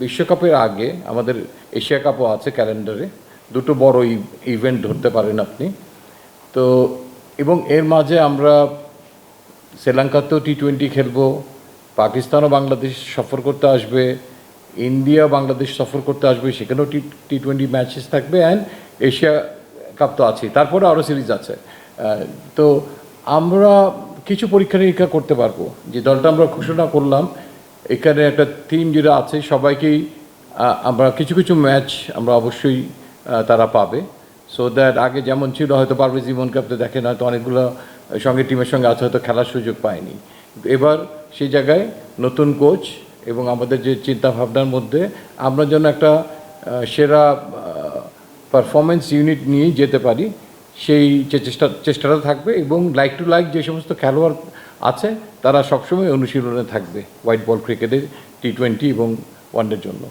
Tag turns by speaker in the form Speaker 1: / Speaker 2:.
Speaker 1: বিশ্বকাপের আগে আমাদের এশিয়া কাপও আছে ক্যালেন্ডারে, দুটো বড় ইভেন্ট ধরতে পারেন আপনি। তো এবং এর মাঝে আমরা শ্রীলঙ্কাতেও টি-20 খেলবো, পাকিস্তানও বাংলাদেশ সফর করতে আসবে, ইন্ডিয়া বাংলাদেশ সফর করতে আসবে, সেখানেও টি-20 ম্যাচেস থাকবে, অ্যান্ড এশিয়া কাপ তো আছেই, তারপরে আরও সিরিজ আছে। তো আমরা কিছু পরীক্ষা নিরীক্ষা করতে পারবো। যে দলটা আমরা ঘোষণা করলাম, এখানে একটা টিম যেটা আছে সবাইকেই আমরা কিছু কিছু ম্যাচ আমরা অবশ্যই তারা পাবে। সো দ্যাট আগে যেমন ছিল, হয়তো পারভেজ ইমন কাপতে দেখেন হয়তো অনেকগুলো সঙ্গে টিমের সঙ্গে আছে হয়তো খেলার সুযোগ পায়নি, কিন্তু এবার সেই জায়গায় নতুন কোচ এবং আমাদের যে চিন্তাভাবনার মধ্যে আমরা যেন একটা সেরা পারফরমেন্স ইউনিট নিয়েই যেতে পারি, সেই চেষ্টাটা থাকবে। এবং লাইক টু লাইক যে সমস্ত খেলোয়াড় আছে তারা সবসময় অনুশীলনে থাকবে হোয়াইট বল ক্রিকেটের টি-20 এবং ওয়ানডের জন্য।